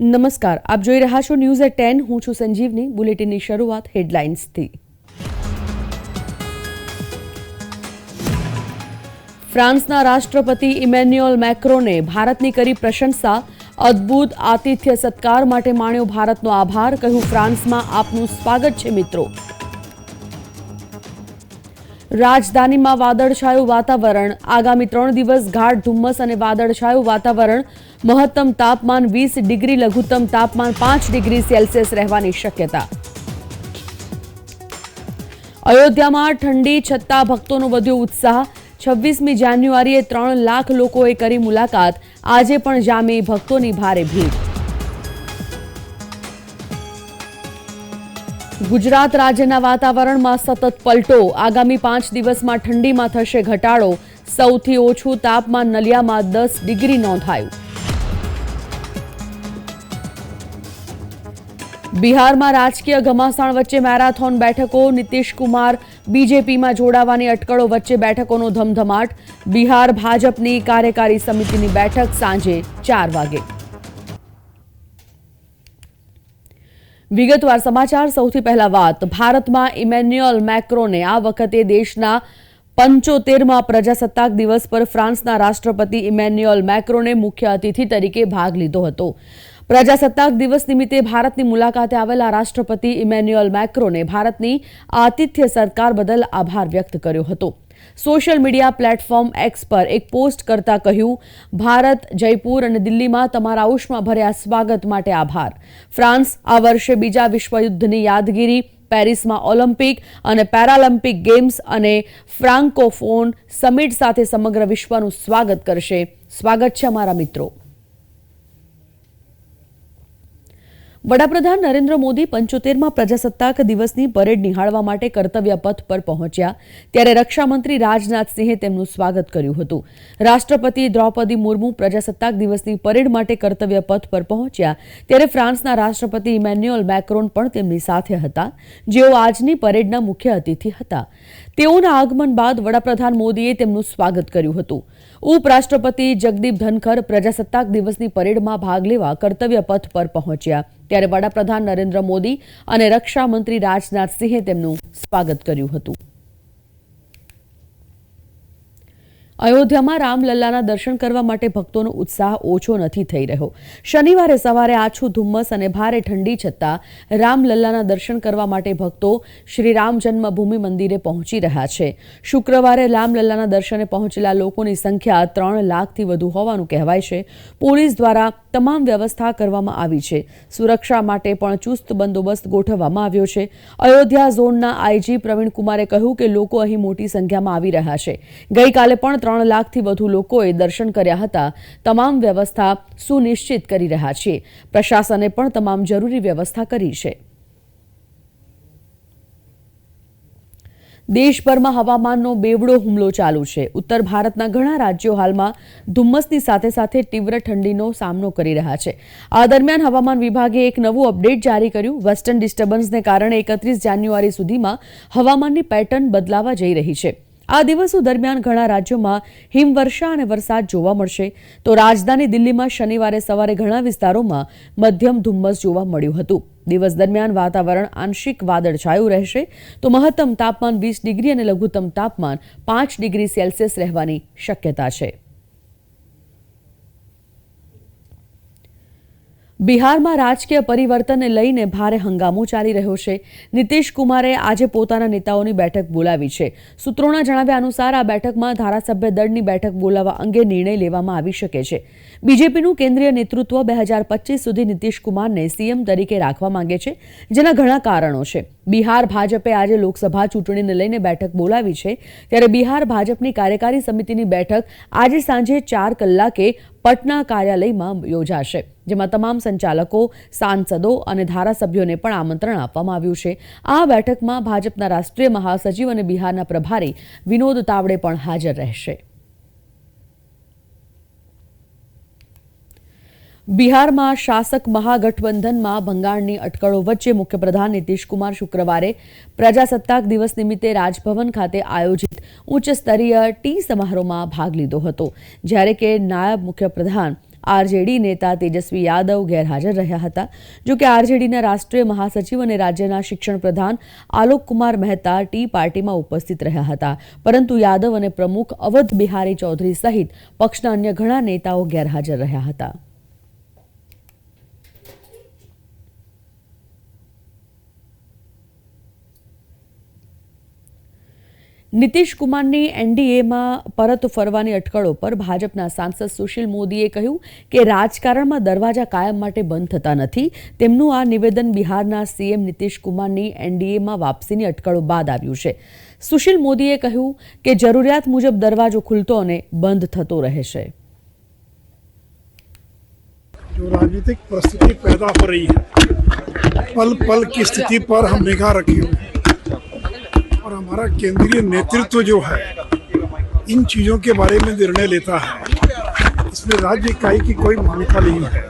નમસ્કાર, આપ જોઈ રહ્યા છો ન્યૂઝ એટ 10. હું છું સંજીવની. બુલેટિનની શરૂઆત હેડલાઇન્સથી. ફ્રાન્સના રાષ્ટ્રપતિ ઇમેન્યુઅલ મેક્રોને ભારતની કરી પ્રશંસા. અદ્ભુત આતિથ્ય સત્કાર માટે માણ્યો ભારતનો આભાર. કહ્યું, ફ્રાન્સમાં આપનું સ્વાગત છે મિત્રો. રાજધાનીમાં વાદળછાયું વાતાવરણ. આગામી 3 દિવસ ગાઢ ધુમ્મસ અને વાદળછાયું વાતાવરણ. મહત્તમ તાપમાન 20 ડિગ્રી, લઘુત્તમ તાપમાન 5 ડિગ્રી સેલ્સિયસ રહેવાની શક્યતા. અયોધ્યામાં ઠંડી છતાં ભક્તોનો વધ્યો ઉત્સાહ. 26મી જાન્યુઆરીએ 3 લાખ લોકોએ કરી મુલાકાત. આજે પણ જામી ભક્તોની ભારે ભીડ. ગુજરાત રાજ્યના વાતાવરણમાં સતત પલટો. આગામી 5 દિવસમાં ઠંડીમાં થશે ઘટાડો. સૌથી ઓછું તાપમાન નલિયામાં 10 ડિગ્રી નોંધાયું. બિહારમાં રાજકીય ઘમાસાણ વચ્ચે મેરાથોન બેઠકો. નીતિશ કુમાર બીજેપીમાં જોડાવાની અટકળો વચ્ચે બેઠકોનો ધમધમાટ. બિહાર ભાજપની કાર્યકારી સમિતિની બેઠક સાંજે 4 વાગે. વિગતવાર સમાચાર. સૌથી પહેલા વાત. ભારતમાં ઇમેન્યુઅલ મેક્રોને આ વખતે દેશના 75મા પ્રજાસત્તાક દિવસ પર ફ્રાન્સના રાષ્ટ્રપતિ ઇમેન્યુઅલ મેક્રોને મુખ્ય અતિથિ તરીકે ભાગ લીધો હતો. પ્રજાસત્તાક દિવસ નિમિત્તે ભારતની મુલાકાતે આવેલા રાષ્ટ્રપતિ ઇમેન્યુઅલ મેક્રોને ભારતની આતિથ્ય સત્કાર બદલ આભાર વ્યક્ત કર્યો હતો. સોશિયલ મીડિયા પ્લેટફોર્મ એક્સ પર એક પોસ્ટ કરતા કહ્યું, ભારત, જયપુર અને દિલ્હીમાં તમારા ઉષ્માભર્યા સ્વાગત માટે આભાર. ફ્રાન્સ આ વર્ષે બીજા વિશ્વયુદ્ધની યાદગીરી, પેરિસમાં ઓલિમ્પિક અને પેરાલિમ્પિક ગેમ્સ અને ફ્રાન્કોફોન સમિટ સાથે સમગ્ર વિશ્વનું સ્વાગત કરશે. સ્વાગત છે અમારા મિત્રો. વડાપ્રધાન નરેન્દ્ર મોદી 75મા પ્રજાસત્તાક દિવસની પરેડ નિહાળવા માટે કર્તવ્ય પથ પર પહોંચ્યા. ત્યારે રક્ષામંત્રી રાજનાથસિંહે તેમનું સ્વાગત કર્યું હતું. રાષ્ટ્રપતિ દ્રૌપદી મુર્મુ પ્રજાસત્તાક દિવસની પરેડ માટે કર્તવ્ય પથ પર પહોંચ્યા. ત્યારે ફ્રાન્સના રાષ્ટ્રપતિ ઇમેન્યુઅલ મેક્રોન પણ તેમની સાથે હતા, જેઓ આજની પરેડના મુખ્ય અતિથિ હતા. તેઓના આગમન બાદ વડાપ્રધાન મોદીએ તેમનું સ્વાગત કર્યું હતું. ઉપરાષ્ટ્રપતિ જગદીપ ધનખર પ્રજાસત્તાક દિવસની પરેડમાં ભાગ લેવા કર્તવ્ય પથ પર પહોંચ્યા. ત્યારે વડાપ્રધાન નરેન્દ્ર મોદી અને રક્ષા મંત્રી રાજનાથસિંહે તેમનું સ્વાગત કર્યું હતું. અયોધ્યામાં રામલલ્લાના દર્શન કરવા માટે ભક્તોનો ઉત્સાહ ઓછો નથી થઈ રહ્યો. શનિવારે સવારે આછું ધુમ્મસ અને ભારે ઠંડી છતાં રામલલ્લાના દર્શન કરવા માટે ભક્તો શ્રી રામ જન્મભૂમિ મંદિરે પહોંચી રહ્યા છે. શુક્રવારે રામલલ્લાના દર્શને પહોંચેલા લોકોની સંખ્યા 3 લાખથી વધુ હોવાનું કહેવાય છે. પોલીસ દ્વારા તમામ વ્યવસ્થા કરવામાં આવી છે. સુરક્ષા માટે પણ ચુસ્ત બંદોબસ્ત ગોઠવવામાં આવ્યો છે. અયોધ્યા ઝોનના આઈજી પ્રવીણ કુમારે કહ્યું કે લોકો અહીં મોટી સંખ્યામાં આવી રહ્યા છે. ગઈકાલે પણ 3 લાખથી વધુ લોકોએ દર્શન કર્યા હતા. તમામ વ્યવસ્થા સુનિશ્ચિત કરી રહ્યા છે. પ્રશાસને પણ તમામ જરૂરી વ્યવસ્થા કરી છે. દેશભરમાં હવામાનનો બેવડો હુમલો ચાલુ છે. ઉત્તર ભારતના ઘણા રાજ્યો હાલમાં ધુમ્મસની સાથે સાથે તીવ્ર ઠંડીનો સામનો કરી રહ્યા છે. આ દરમિયાન હવામાન વિભાગે એક નવું અપડેટ જારી કર્યું. વેસ્ટર્ન ડિસ્ટર્બન્સને કારણે 31 જાન્યુઆરી સુધીમાં હવામાનની પેટર્ન બદલાવા જઈ રહી છે. આ દિવસો દરમિયાન ઘણા રાજ્યોમાં હિમવર્ષા અને વરસાદ જોવા મળશે. તો રાજધાની દિલ્હીમાં શનિવારે સવારે ઘણા વિસ્તારોમાં મધ્યમ ધુમ્મસ જોવા મળ્યું હતું. દિવસ દરમિયાન વાતાવરણ આંશિક વાદળછાયું રહેશે. તો મહત્તમ તાપમાન 20 ડિગ્રી અને લઘુત્તમ તાપમાન 5 ડિગ્રી સેલ્સિયસ રહેવાની શક્યતા છે. બિહારમાં રાજકીય પરિવર્તનને લઈને ભારે હંગામો ચાલી રહ્યો છે. નીતિશ કુમારે આજે પોતાના નેતાઓની બેઠક બોલાવી છે. સૂત્રોના જણાવ્યા અનુસાર આ બેઠકમાં ધારાસભ્ય દળની બેઠક બોલાવવા અંગે નિર્ણય લેવામાં આવી શકે છે. બીજેપીનું કેન્દ્રીય નેતૃત્વ 2025 સુધી નીતિશ કુમારને સીએમ તરીકે રાખવા માંગે છે, જેના ઘણા કારણો છે. બિહાર ભાજપે આજે લોકસભા ચૂંટણીને લઈને બેઠક બોલાવી છે. ત્યારે બિહાર ભાજપની કાર્યકારી સમિતિની બેઠક આજે સાંજે 4 કલાકે પટના કાર્યાલયમાં યોજાશે, જેમાં તમામ સંચાલકો, સાંસદો અને ધારાસભ્યોને પણ આમંત્રણ આપવામાં આવ્યું છે. આ બેઠકમાં ભાજપના રાષ્ટ્રીય મહાસચિવ અને બિહારના પ્રભારી વિનોદ તાવડે પણ હાજર રહેશે. બિહારમાં શાસક મહાગઠબંધનમાં ભંગાણની અટકળો વચ્ચે મુખ્યપ્રધાન નીતિશ કુમાર શુક્રવારે પ્રજાસત્તાક દિવસ નિમિત્તે રાજભવન ખાતે આયોજિત ઉચ્ચ સ્તરીય ટી સમારોહમાં ભાગ લીધો હતો, જ્યારે કે નાયબ મુખ્યપ્રધાન આરજેડી નેતા તેજસ્વી યાદવ ગેરહાજર રહ્યા હતા. જોકે આરજેડીના રાષ્ટ્રીય મહાસચિવ અને રાજ્યના શિક્ષણ પ્રધાન આલોક કુમાર મહેતા ટી પાર્ટીમાં ઉપસ્થિત રહ્યા હતા, પરંતુ યાદવ અને પ્રમુખ અવધ બિહારી ચૌધરી સહિત પક્ષના અન્ય ઘણા નેતાઓ ગેરહાજર રહ્યા હતા. નીતિશ કુમારની એનડીએમાં પરત ફરવાની અટકળો પર ભાજપના સાંસદ સુશીલ મોદીએ કહ્યું કે રાજકારણમાં દરવાજા કાયમ માટે બંધ થતા નથી. તેમનું આ નિવેદન બિહારના સીએમ નીતિશ કુમારની એનડીએમાં વાપસીની અટકળો બાદ આવ્યું છે. સુશીલ મોદીએ કહ્યું કે જરૂરિયાત મુજબ દરવાજો ખુલતો અને બંધ થતો રહેશે. जो राजनीतिक परिस्थिति पैदा हो रही है, पल पल की स्थिति पर हम निगाह रखे हुए हैं और हमारा केंद्रीय नेतृत्व जो है इन चीज़ों के बारे में निर्णय लेता है. इसमें राज्य इकाई की कोई मान्यता नहीं है.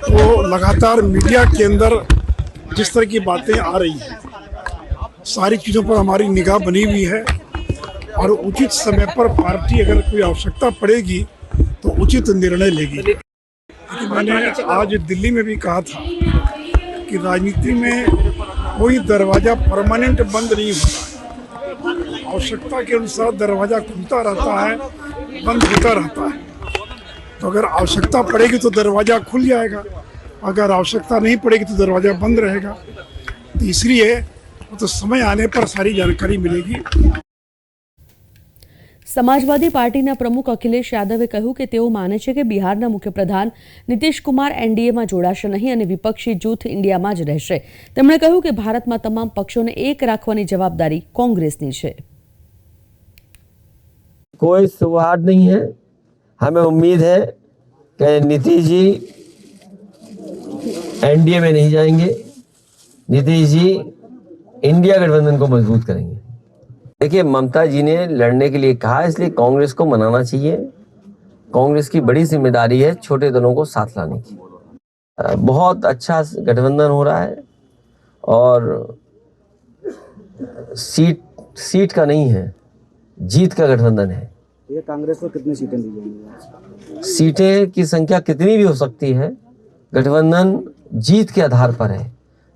तो लगातार मीडिया के अंदर जिस तरह की बातें आ रही हैं, सारी चीज़ों पर हमारी निगाह बनी हुई है और उचित समय पर पार्टी अगर कोई आवश्यकता पड़ेगी तो उचित निर्णय लेगी. मैंने आज दिल्ली में भी कहा था कि राजनीति में कोई दरवाजा परमानेंट बंद नहीं होता है. आवश्यकता के अनुसार दरवाजा खुलता रहता है, बंद होता रहता है. तो अगर आवश्यकता पड़ेगी तो दरवाजा खुल जाएगा, अगर आवश्यकता नहीं पड़ेगी तो दरवाजा बंद रहेगा. तो इसलिए तो समय आने पर सारी जानकारी मिलेगी. સમાજવાદી પાર્ટીના પ્રમુખ અખિલેશ યાદવે કહ્યું કે તેઓ માને છે કે બિહારના મુખ્યપ્રધાન નીતિશ કુમાર એનડીએમાં જોડાશે નહીં અને વિપક્ષી જૂથ ઇન્ડિયામાં જ રહેશે. તેમણે કહ્યું કે ભારતમાં તમામ પક્ષોને એક રાખવાની જવાબદારી કોંગ્રેસની છે. कोई सौहार्द नहीं है. हमें उम्मीद है कि नीतीश जी एनडीए में नहीं जाएंगे. नीतीश जी इंडिया गठबंधन को मजबूत करेंगे. देखिए, ममता जी ने लड़ने के लिए कहा, इसलिए कांग्रेस को मनाना चाहिए. कांग्रेस की बड़ी जिम्मेदारी है छोटे दलों को साथ लाने की. बहुत अच्छा गठबंधन हो रहा है और सीट का नहीं है, जीत का गठबंधन है. ये कांग्रेस को कितनी सीटें दी जाएंगी? सीटें की संख्या कितनी भी हो सकती है, गठबंधन जीत के आधार पर है.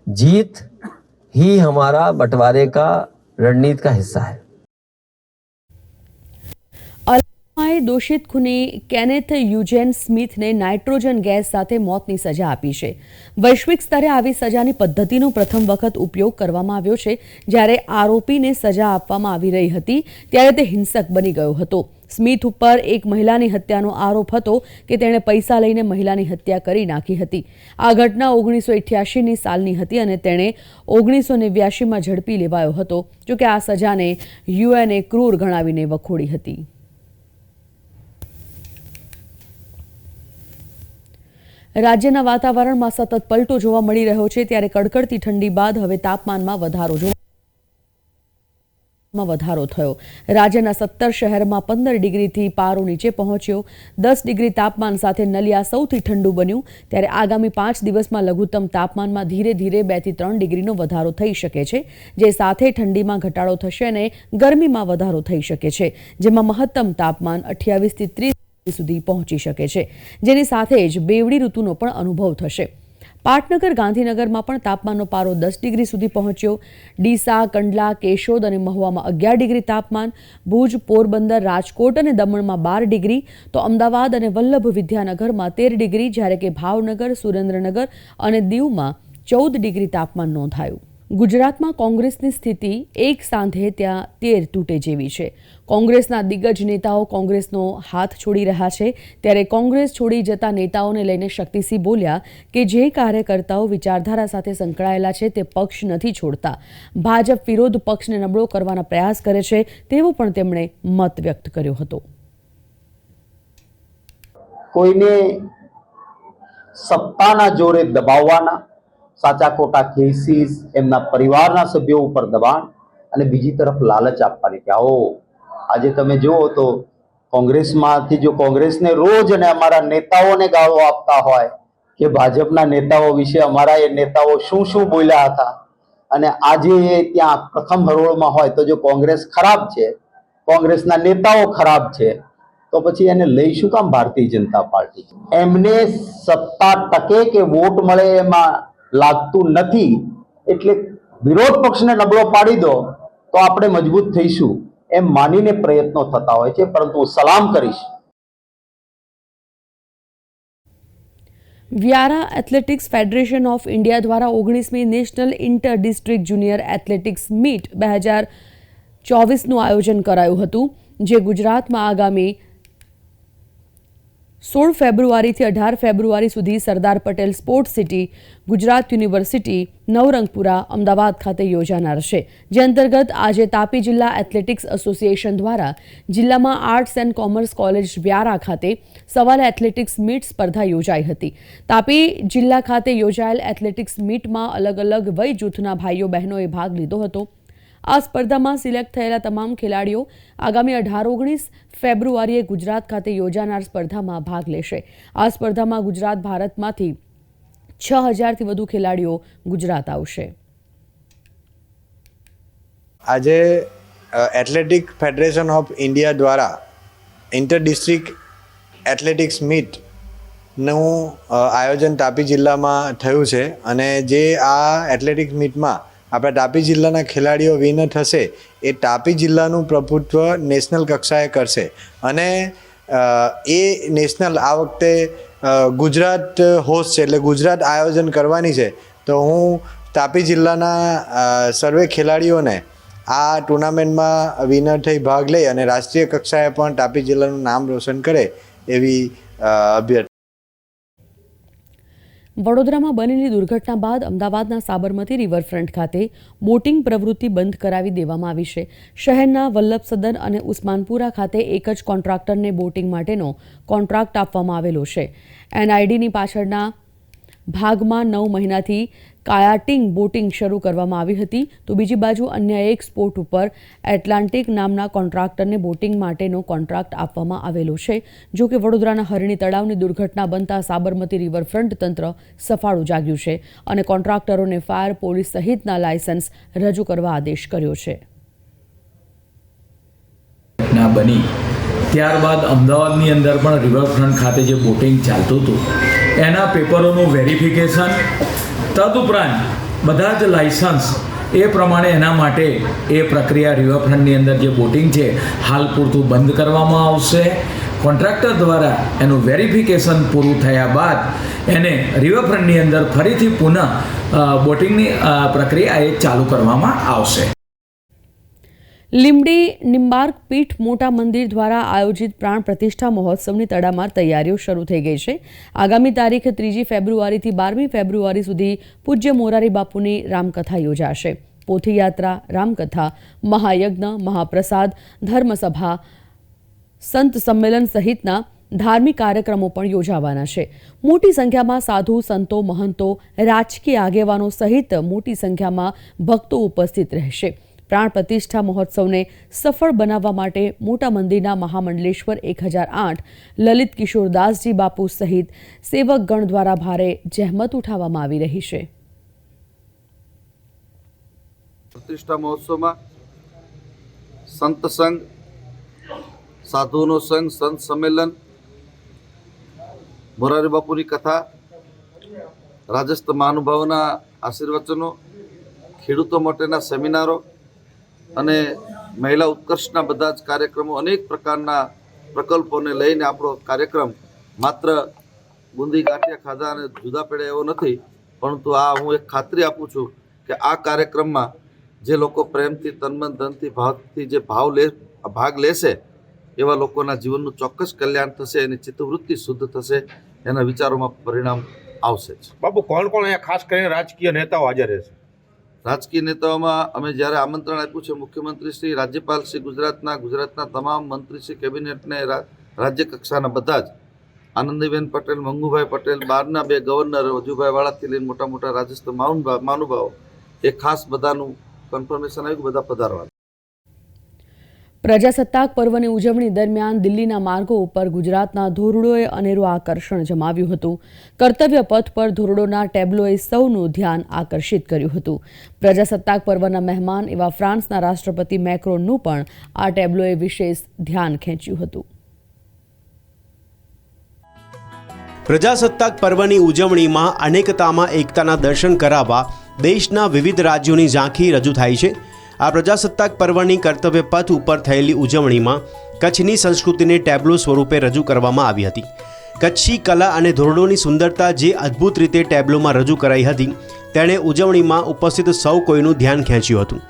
जीत ही हमारा बंटवारे का रणनीति का हिस्सा है. અલબામાએ દોષિત ખૂની કેનેથ યુજેન સ્મિથને નાઇટ્રોજન ગેસ સાથે મોતની સજા આપી છે. વૈશ્વિક સ્તરે આવી સજાની પદ્ધતિનો પ્રથમ વખત ઉપયોગ કરવામાં આવ્યો છે. જ્યારે આરોપીને સજા આપવામાં આવી રહી હતી ત્યારે તે હિંસક બની ગયો હતો. સ્મિથ ઉપર એક મહિલાની હત્યાનો આરોપ હતો કે તેણે પૈસા લઈને મહિલાની હત્યા કરી નાખી હતી. આ ઘટના 1988ની સાલની હતી અને તેણે 1989માં ઝડપી લેવાયો હતો. જોકે આ સજાને યુએનએ ક્રૂર ગણાવીને વખોડી હતી. રાજ્યના વાતાવરણમાં સતત પલટો જોવા મળી રહ્યો છે, ત્યારે કડકડતી ઠંડી બાદ હવે તાપમાનમાં વધારો થયો. રાજ્યના 17 શહેરમાં 15 ડિગ્રીથી પારો નીચે પહોંચ્યો. 10 ડિગ્રી તાપમાન સાથે નલિયા સૌથી ઠંડુ બન્યું. ત્યારે આગામી 5 દિવસમાં લઘુત્તમ તાપમાનમાં ધીરે ધીરે 2 થી 3 ડિગ્રીનો વધારો થઈ શકે છે, જે સાથે ઠંડીમાં ઘટાડો થશે અને ગરમીમાં વધારો થઈ શકે છે, જેમાં મહત્તમ તાપમાન 28 થી 30 સુધી પહોંચી શકે છે, જેની સાથે જ બેવડી ઋતુનો પણ અનુભવ થશે. પાટનગર ગાંધીનગરમાં પણ તાપમાનનો પારો 10 ડિગ્રી સુધી પહોંચ્યો. ડીસા, કંડલા, કેશોદ અને મહુવામાં 11 ડિગ્રી તાપમાન, ભુજ, પોરબંદર, રાજકોટ અને દમણમાં 12 ડિગ્રી, તો અમદાવાદ અને વલ્લભ વિદ્યાનગરમાં 13 ડિગ્રી, જ્યારે કે ભાવનગર, સુરેન્દ્રનગર અને દીવમાં 14 ડિગ્રી તાપમાન નોંધાયું. ગુજરાતમાં કોંગ્રેસની સ્થિતિ એક સાંધે ત્યાં તેર તૂટે જેવી છે. કોંગ્રેસના દિગ્ગજ નેતાઓ કોંગ્રેસનો હાથ છોડી રહ્યા છે, ત્યારે કોંગ્રેસ છોડી જતા નેતાઓને લઈને શક્તિસિંહ બોલ્યા કે જે કાર્યકર્તાઓ વિચારધારા સાથે સંકળાયેલા છે તે પક્ષ નથી છોડતા. ભાજપ વિરોધ પક્ષને નબળો કરવાના પ્રયાસ કરે છે, તેવો પણ તેમણે મત વ્યક્ત કર્યો હતો. કોઈને સત્તાના જોરે દબાવવાના, સાચા ખોટા કેસીસ એમના પરિવારના સભ્યો ઉપર દબાણ અને બીજી તરફ લાલચ આપવાની કે આવો આજે તમે જુઓ તો કોંગ્રેસમાંથી જો કોંગ્રેસને રોજ અને અમારા નેતાઓને ગાળો આપતા હોય કે ભાજપના નેતાઓ વિશે અમારા એ નેતાઓ શું શું બોલ્યા હતા અને આજે એ ત્યાં પ્રથમ હરોળમાં હોય તો જો કોંગ્રેસ ખરાબ છે, કોંગ્રેસના નેતાઓ ખરાબ છે, તો પછી એને લઈ શું કામ ભારતીય જનતા પાર્ટી? એમને સત્તા ટકે કે વોટ મળે એમાં લાગતું નથી, એટલે વિરોધ પક્ષને નબળો પાડી દો તો આપણે મજબૂત થઈશું એમ માનીને પ્રયત્નો થતા હોય છે. પરંતુ હું સલામ કરીશ Vyara athletics federation of India દ્વારા 19મી national inter district junior athletics meet 2024નું આયોજન કરાયું હતું, જે ગુજરાતમાં આગામી 16 ફેબ્રુઆરીથી 18 ફેબ્રુઆરી સુધી Sardar Patel sports city, Gujarat university, Navrangpura, Ahmedabad ખાતે યોજાનાર છે. જે અંતર્ગત આજે તાપી જિલ્લા એથ્લેટિક્સ એસોસિએશન દ્વારા જિલ્લામાં arts and commerce college Vyara ખાતે સવારે એથ્લેટિક્સ મીટ સ્પર્ધા યોજાઈ હતી. તાપી જિલ્લા ખાતે યોજાયેલ એથ્લેટિક્સ મીટમાં અલગ અલગ વય જૂથના ભાઈઓ બહેનોએ ભાગ લીધો હતો. આ સ્પર્ધામાં સિલેક્ટ થયેલા તમામ ખેલાડીઓ આગામી 18-19 ફેબ્રુઆરીએ ગુજરાત ખાતે યોજાનાર સ્પર્ધામાં ભાગ લેશે. આ સ્પર્ધામાં ગુજરાત ભારતમાંથી 6000થી વધુ ખેલાડીઓ ગુજરાત આવશે. આજે એથ્લેટિક ફેડરેશન ઓફ ઇન્ડિયા દ્વારા ઇન્ટર ડિસ્ટ્રિક્ટ એથ્લેટિક્સ મીટનું આયોજન તાપી જિલ્લામાં થયું છે અને જે આ એથ્લેટિક્સ મીટમાં આપણા તાપી જિલ્લાના ખેલાડીઓ વિનર થશે એ તાપી જિલ્લાનું પ્રભુત્વ નેશનલ કક્ષાએ કરશે અને એ નેશનલ આ વખતે ગુજરાત હોસ્ટ છે, એટલે ગુજરાત આયોજન કરવાની છે. તો હું તાપી જિલ્લાના સર્વે ખેલાડીઓને આ ટુર્નામેન્ટમાં વિનર થઈ ભાગ લઈ અને રાષ્ટ્રીય કક્ષાએ પણ તાપી જિલ્લાનું નામ રોશન કરે એવી અભ્યર્થના. વડોદરામાં બનેલી દુર્ઘટના બાદ અમદાવાદના સાબરમતી રિવરફ્રન્ટ ખાતે બોટિંગ પ્રવૃત્તિ બંધ કરાવી દેવામાં આવી છે. શહેરના વલ્લભસદન અને ઉસ્માનપુરા ખાતે એક જ કોન્ટ્રાક્ટરને બોટિંગ માટેનો કોન્ટ્રાક્ટ આપવામાં આવેલો છે. એનઆઈડીની પાછળના ભાગમાં 9 મહિનાથી કાયાટિંગ બોટિંગ શરૂ કરવામાં આવી હતી, તો બીજી બાજુ અન્ય એક સ્પોટ ઉપર એટલાન્ટિક નામના કોન્ટ્રાક્ટરને બોટિંગ માટેનો કોન્ટ્રાક્ટ આપવામાં આવેલો છે. જો કે વડોદરાના હરણી તળાવની દુર્ઘટના બનતા સાબરમતી રિવરફ્રન્ટ તંત્ર સફાળું જાગ્યું છે અને કોન્ટ્રાક્ટરોને ફાયર, પોલીસ સહિતના લાયસન્સ રજૂ કરવા આદેશ કર્યો છે. બની ત્યારબાદ અમદાવાદની અંદર પણ રિવરફ્રન્ટ ખાતે જે બોટિંગ ચાલતું હતું એના પેપરોનું વેરિફિકેશન, તદુપરાંત બધા જ લાયસન્સ એ પ્રમાણે એના માટે એ પ્રક્રિયા રિવરફ્રન્ટની અંદર જે બોટિંગ છે હાલ પૂરતું બંધ કરવામાં આવશે. કોન્ટ્રાક્ટર દ્વારા એનું વેરિફિકેશન પૂરું થયા બાદ એને રિવરફ્રન્ટની અંદર ફરીથી પુનઃ બોટિંગની પ્રક્રિયા એ ચાલુ કરવામાં આવશે. લીંબડી નિમ્બાર્ક પીઠ મોટા મંદિર દ્વારા આયોજિત પ્રાણ પ્રતિષ્ઠા મહોત્સવની તડામાર તૈયારીઓ શરૂ થઈ ગઈ છે. આગામી તારીખ 3 ફેબ્રુઆરીથી 12મી ફેબ્રુઆરી સુધી પૂજ્ય મોરારી બાપુની રામકથા યોજાશે. પોથીયાત્રા, રામકથા, મહાયજ્ઞ, મહાપ્રસાદ, ધર્મસભા, સંત સંમેલન સહિતના ધાર્મિક કાર્યક્રમો પણ યોજાવાના છે. મોટી સંખ્યામાં સાધુ, સંતો, મહંતો, રાજકીય આગેવાનો સહિત મોટી સંખ્યામાં ભક્તો ઉપસ્થિત રહેશે. પ્રાણ પ્રતિષ્ઠા મહોત્સવને સફળ બનાવવા માટે મોટા મંદિરના મહામંડલેશ્વર 1008 લલિત કિશોરદાસજી બાપુ સહિત સેવકગણ દ્વારા ભારે જહેમત ઉઠાવવામાં આવી રહી છે. પ્રતિષ્ઠા મહોત્સવમાં સંત સંઘ, સાધુનો સંઘ, સંત સંમેલન, મોરારી બાપુની કથા, રાજસ્થ મહાનુભાવોના આશીર્વચનો, ખેડૂતો માટેના સેમિનારો અને મહિલા ઉત્કર્ષના બધા જ કાર્યક્રમો, અનેક પ્રકારના પ્રકલ્પોને લઈને આપણો કાર્યક્રમ માત્ર બુંદી ગાંઠિયા ખાધા અને જુદા પડે એવો નથી, પરંતુ આ હું એક ખાતરી આપું છું કે આ કાર્યક્રમમાં જે લોકો પ્રેમથી, તનમન ધનથી, ભાવથી જે ભાગ લેશે એવા લોકોના જીવનનું ચોક્કસ કલ્યાણ થશે, એની ચિત્તવૃત્તિ શુદ્ધ થશે, એના વિચારોમાં પરિણામ આવશે જ. બાપુ, કોણ કોણ અહીંયા ખાસ કરીને રાજકીય નેતાઓ હાજર રહેશે? રાજકીય નેતાઓમાં અમે જ્યારે આમંત્રણ આપ્યું છે મુખ્યમંત્રી શ્રી, રાજ્યપાલ શ્રી ગુજરાતના તમામ મંત્રી શ્રી, કેબિનેટને રાજ્ય કક્ષાના બધા જ, આનંદીબેન પટેલ, મંગુભાઈ પટેલ, બહારના 2 ગવર્નર, વજુભાઈ વાળાથી લઈને મોટા મોટા રાજસ્થ મહાનુભાવો, એ ખાસ બધાનું કન્ફર્મેશન આવ્યું, બધા પધારવા. પ્રજાસત્તાક પર્વની ઉજવણી દરમિયાન દિલ્હીના માર્ગો ઉપર ગુજરાતના ધોરડોએ અનેરું આકર્ષણ જમાવ્યું હતું. કર્તવ્ય પથ પર ધોરડોના ટેબ્લોએ સૌનું ધ્યાન આકર્ષિત કર્યું હતું. પ્રજાસત્તાક પર્વના મહેમાન એવા ફ્રાન્સના રાષ્ટ્રપતિ મેક્રોનનું પણ આ ટેબ્લોએ વિશેષ ધ્યાન ખેંચ્યું હતું. પ્રજાસત્તાક પર્વની ઉજવણીમાં અનેકતામાં એકતાના દર્શન કરાવવા દેશના વિવિધ રાજ્યોની ઝાંખી રજૂ થાય છે. આ પ્રજાસત્તાક પર્વની કર્તવ્ય પથ ઉપર થયેલી ઉજવણીમાં કચ્છની સંસ્કૃતિને ટેબ્લો સ્વરૂપે રજૂ કરવામાં આવી હતી. કચ્છી કલા અને ધોરડોની સુંદરતા જે અદ્ભુત રીતે ટેબ્લોમાં રજૂ કરાઈ હતી તેણે ઉજવણીમાં ઉપસ્થિત સૌ કોઈનું ધ્યાન ખેંચ્યું હતું.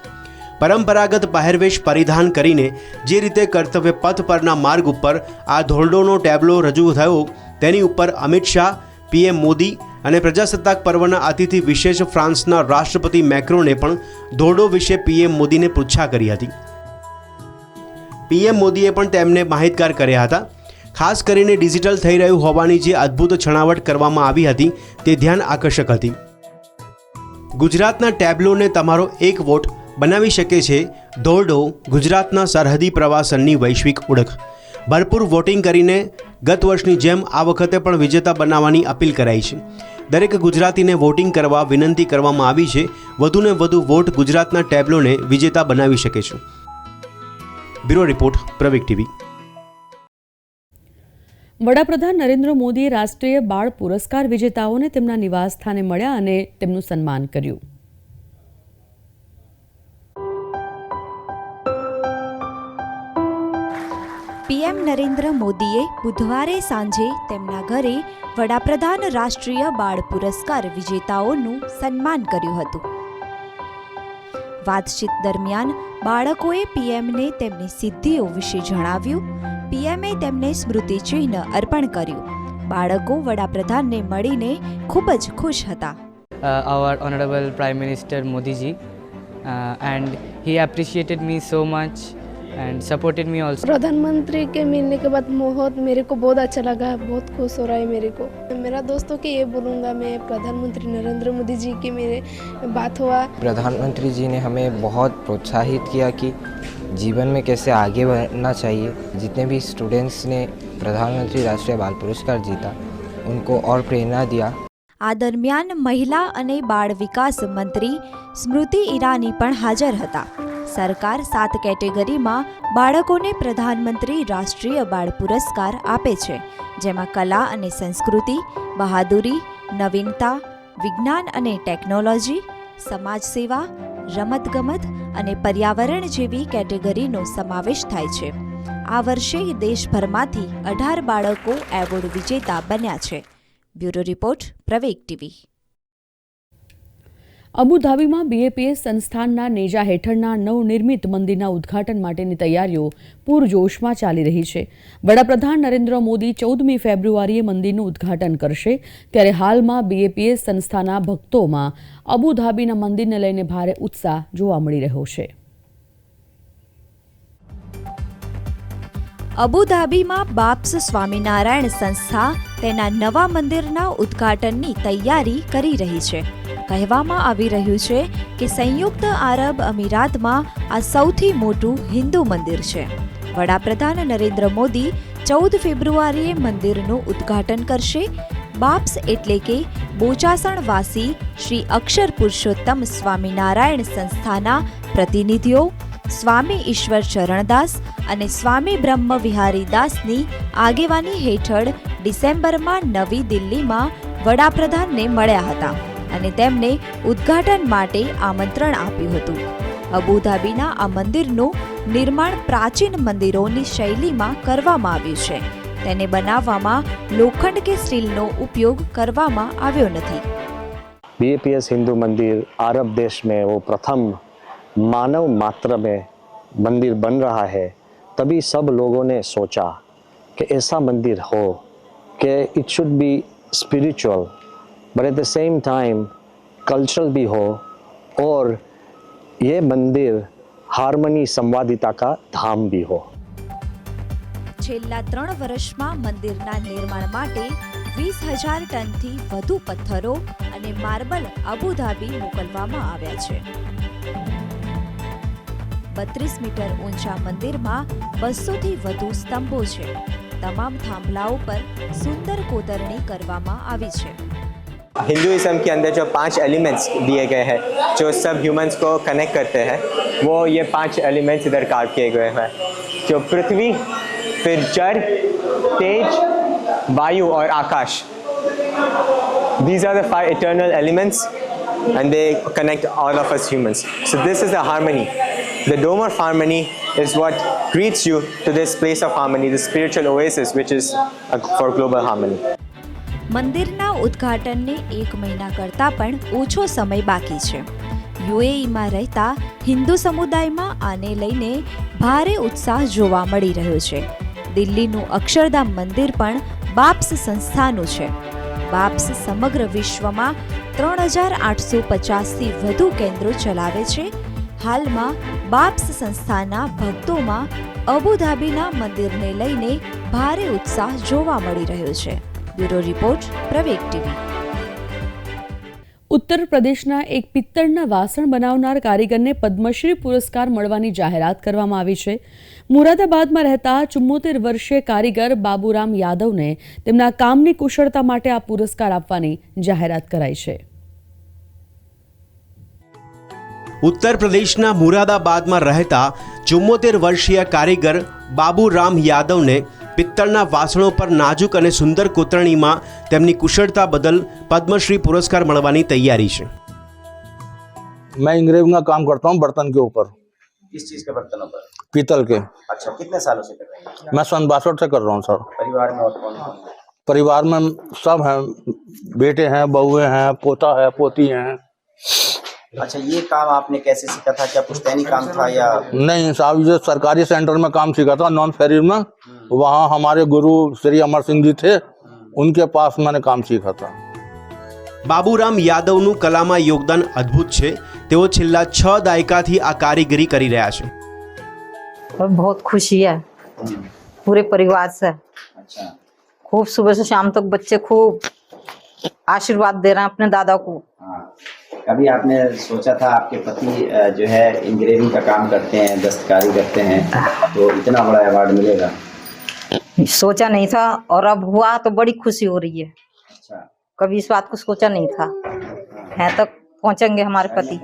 પરંપરાગત પહેરવેશ પરિધાન કરીને જે રીતે કર્તવ્ય પથ પરના માર્ગ ઉપર આ ધોરડોનો ટેબ્લો રજૂ થયો તેની ઉપર અમિત શાહ, પીએમ મોદી અને પ્રજાસત્તાક પર્વના અતિથિ વિશેષ ફ્રાન્સના રાષ્ટ્રપતિ મેક્રોને પણ ધોરડો વિશે પીએમ મોદીને પૃચ્છા કરી હતી. પીએમ મોદીએ પણ તેમને માહિતગાર કર્યા હતા. ખાસ કરીને ડિજિટલ થઈ રહ્યું હોવાની જે અદ્ભુત છણાવટ કરવામાં આવી હતી તે ધ્યાન આકર્ષક હતી. ગુજરાતના ટેબ્લોને તમારો એક વોટ બનાવી શકે છે ધોરડો, ગુજરાતના સરહદી પ્રવાસનની વૈશ્વિક ઓળખ. ભરપૂર વોટિંગ કરીને ગત વર્ષની જેમ આ વખતે પણ વિજેતા બનાવવાની અપીલ કરાઈ છે. દરેક ગુજરાતીને વોટિંગ કરવા વિનંતી કરવામાં આવી છે. વધુને વધુ વોટ ગુજરાતના ટેબ્લોને વિજેતા બનાવી શકે છે. બ્યુરો રિપોર્ટ, પ્રવેગ ટીવી. વડાપ્રધાન નરેન્દ્ર મોદીએ રાષ્ટ્રીય બાળ પુરસ્કાર વિજેતાઓને તેમના નિવાસ સ્થાને મળ્યા અને તેમનું સન્માન કર્યું. પીએમ નરેન્દ્ર મોદીએ બુધવારે સાંજે તેમના ઘરે વડાપ્રધાન રાષ્ટ્રીય બાળ પુરસ્કાર વિજેતાઓનું સન્માન કર્યું હતું. વાતચીત દરમિયાન બાળકોએ પીએમને તેમની સિદ્ધિઓ વિશે જણાવ્યું. પીએમએ તેમને સ્મૃતિચિહ્ન અર્પણ કર્યું. બાળકો વડાપ્રધાનને મળીને ખૂબ જ ખુશ હતા. Our honorable Prime Minister Modi ji and he appreciated me so much and supported me also. प्रधानमंत्री के मिलने के बाद बहुत मेरे को बहुत अच्छा लगा, बहुत खुश हो रहा है मेरे को. मेरा दोस्तों के ये बोलूँगा मैं, प्रधानमंत्री नरेंद्र मोदी जी की मेरे बात हुआ. प्रधानमंत्री जी ने हमें बहुत प्रोत्साहित किया कि जीवन में कैसे आगे बढ़ना चाहिए. जितने भी स्टूडेंट्स ने प्रधानमंत्री राष्ट्रीय बाल पुरस्कार जीता उनको और प्रेरणा दिया. આ દરમિયાન મહિલા અને બાળ વિકાસ મંત્રી સ્મૃતિ ઈરાની પણ હાજર હતા. સરકાર 7 કેટેગરીમાં બાળકોને પ્રધાનમંત્રી રાષ્ટ્રીય બાળ પુરસ્કાર આપે છે, જેમાં કલા અને સંસ્કૃતિ, બહાદુરી, નવીનતા, વિજ્ઞાન અને ટેકનોલોજી, સમાજ સેવા, રમતગમત અને પર્યાવરણ જેવી કેટેગરીનો સમાવેશ થાય છે. આ વર્ષે દેશભરમાંથી 18 બાળકો એવોર્ડ વિજેતા બન્યા છે. બ્યુરો રિપોર્ટ, પ્રવેગ ટીવી. અબુધાબીમાં બીએપીએસ સંસ્થાનના નેજા હેઠળના નવનિર્મિત મંદિરના ઉદ્ઘાટન માટેની તૈયારીઓ પૂરજોશમાં ચાલી રહી છે. વડાપ્રધાન નરેન્દ્ર મોદી 14મી ફેબ્રુઆરીએ મંદિરનું ઉદ્ઘાટન કરશે, ત્યારે હાલમાં બીએપીએસ સંસ્થાના ભક્તોમાં અબુધાબીના મંદિરને લઈને ભારે ઉત્સાહ જોવા મળી રહ્યો છે. અબુધાબીમાં બાપ્સ સ્વામિનારાયણ સંસ્થા તેના નવા મંદિરના ઉદ્ઘાટનની તૈયારી કરી રહી છે. કહેવામાં આવી રહ્યું છે કે સંયુક્ત આરબ અમીરાતમાં આ સૌથી મોટું હિન્દુ મંદિર છે. વડાપ્રધાન નરેન્દ્ર મોદી 14 ફેબ્રુઆરીએ મંદિરનું ઉદ્ઘાટન કરશે. બાપ્સ એટલે કે બોચાસણવાસી શ્રી અક્ષર પુરુષોત્તમ સ્વામિનારાયણ સંસ્થાના પ્રતિનિધિઓ સ્વામી ઈશ્વર ચરણદાસ અને સ્વામી બ્રહ્મ વિહારી દાસની આગેવાની હેઠળ ડિસેમ્બરમાં નવી દિલ્હીમાં વડાપ્રધાનને મળ્યા હતા અને તેમને ઉદ્ઘાટન માટે આમંત્રણ આપ્યું હતું. અબુધાબીના આ મંદિરનું નિર્માણ પ્રાચીન મંદિરોની શૈલીમાં કરવામાં આવ્યું છે. તેને બનાવવામાં લોખંડ કે સ્ટીલનો ઉપયોગ કરવામાં આવ્યો નથી. बीएपीएस हिंदू मंदिर अरब देश में वो प्रथम मानव मात्र में मंदिर बन रहा है. तभी सब लोगों ने सोचा कि ऐसा मंदिर हो कि it should be spiritual but at the same time cultural भी हो और ये मंदिर हारमोनी संवादिता का धाम भी हो. છેલ્લા 3 વર્ષમાં મંદિરના નિર્માણ માટે 20,000 ટનથી વધુ પથ્થરો અને માર્બલ અબુધાબી મોકલવામાં આવ્યા છે. 32 મીટર ઊંચા મંદિરમાં 200થી વધુ સ્તંભો છે. તમામ થાંભલાઓ પર સુંદર કોતરણી કરવામાં આવી છે. हिंदुइज्म के अंदर जो 5 एलिमेंट्स दिए गए हैं जो सब ह्यूमंस को कनेक्ट करते हैं, वो ये 5 एलिमेंट्स इधर कार्व किए गए हैं. जो पृथ्वी, फिर जल, तेज, वायु और आकाश, These are the 5 eternal elements and they connect all of us humans. So this is the harmony. The Dome of Harmony is what greets you to this place of harmony, the spiritual oasis which is for global harmony. મંદિરના ઉદ્ઘાટનને 1 મહિના કરતાં પણ ઓછો સમય બાકી છે. યુએઈમાં રહેતા હિન્દુ સમુદાયમાં આને લઈને ભારે ઉત્સાહ જોવા મળી રહ્યો છે. દિલ્હીનું અક્ષરધામ મંદિર પણ બાપ્સ સંસ્થાનું છે. બાપ્સ સમગ્ર વિશ્વમાં 3850થી વધુ કેન્દ્રો ચલાવે છે. હાલમાં બાપ્સ સંસ્થાના ભક્તોમાં અબુધાબીના મંદિરને લઈને ભારે ઉત્સાહ જોવા મળી રહ્યો છે. બ્યુરો રિપોર્ટ, પ્રવેગ ટીવી. ઉત્તર પ્રદેશના એક પિત્તળના વાસણ બનાવનાર કારીગરને પદ્મશ્રી પુરસ્કાર મળવાની જાહેરાત કરવામાં આવી છે. મુરાદાબાદમાં રહેતા 74 વર્ષીય કારીગર બાબુરામ યાદવને તેમના કામની કુશળતા માટે આ પુરસ્કાર આપવાની જાહેરાત કરાઈ છે. ઉત્તર પ્રદેશના મુરાદાબાદમાં રહેતા 74 વર્ષીય કારીગર બાબુરામ યાદવને પિત્તળના વાસણો પર નાજુક અને સુંદર કોતરણીમાં તેમની કુશળતા બદલ પદ્મશ્રી પુરસ્કાર મળવાની તૈયારી છે. मैं इंग्रेविंग का काम करता हूँ बर्तन के ऊपर. किस चीज के बर्तनों पर? पीतल के. अच्छा, कितने सालों से कर रहे हैं? मैं 62 से कर रहा हूँ सर. परिवार में और कौन कौन है? परिवार में सब हैं, बेटे हैं, बहुएं हैं, पोता है, पोती हैं. अच्छा, ये काम आपने कैसे सीखा था? क्या पुश्तैनी काम था या? नहीं साहब, ये सरकारी सेंटर में काम सीखा था नॉन फेरी में. वहाँ हमारे गुरु श्री अमर सिंह जी थे, उनके पास मैंने काम सीखा था. બાબુરામ યાદવનું કલામાં યોગદાન અદ્ભુત છે. તેઓ છેલ્લા 6 દાયકાથી આ કારીગરી કરી રહ્યા છે. बहुत खुशी है पूरे परिवार से. अच्छा, खूब सुबह से शाम तक बच्चे खूब आशीर्वाद दे रहे हैं अपने दादा को. हाँ. कभी आपने सोचा था आपके पति जो है इंग्रेविंग का काम करते हैं, दस्तकारी करते हैं, तो इतना बड़ा अवार्ड मिलेगा? सोचा नहीं था और अब हुआ तो बड़ी खुशी हो रही है. अच्छा, कभी इस बात को सोचा नहीं था. यहाँ तक पहुँचेंगे हमारे पति.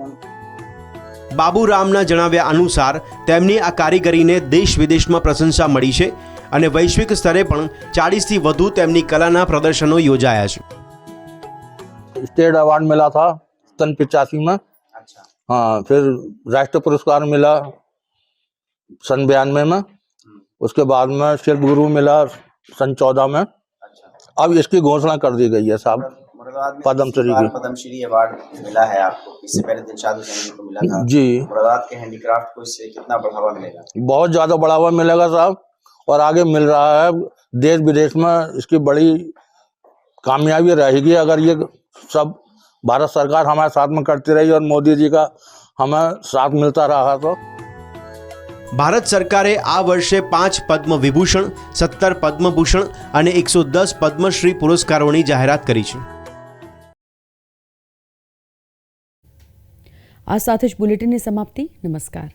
બાબુરામના જણાવ્યા અનુસાર તેમની આ કારીગરીને દેશ વિદેશમાં પ્રશંસા મળી છે અને વૈશ્વિક સ્તરે પણ 40થી વધુ તેમની કલાના પ્રદર્શનો યોજાયા છે. स्टेट अवार्ड मिला था सन 85 में. अच्छा. हाँ, फिर राष्ट्रीय पुरस्कार मिला सन 92 में. उसके बाद में शिल्प गुरु मिला सन 14 में. अब इसकी घोषणा कर दी गई है साहब, पद्मश्री की. पद्मश्री अवार्ड मिला है आपको. इससे पहले दिलशाद हुसैन जी को मिला था. जी. मुरादाबाद के हैंडीक्राफ्ट को इससे कितना बढ़ावा मिलेगा? बहुत ज्यादा बढ़ावा मिलेगा साहब, और आगे मिल रहा है. देश विदेश में इसकी बड़ी कामयाबी रहेगी अगर ये सब भारत सरकार हमारे साथ में करती रही और मोदी जी का हमें साथ मिलता रहा तो. ભારત સરકારે આ વર્ષે 5 પદ્મ વિભૂષણ, 17 પદ્મભૂષણ અને 110 પદ્મશ્રી પુરસ્કારોની જાહેરાત કરી છે. આ સાથે જ બુલેટિનની સમાપ્તિ. નમસ્કાર.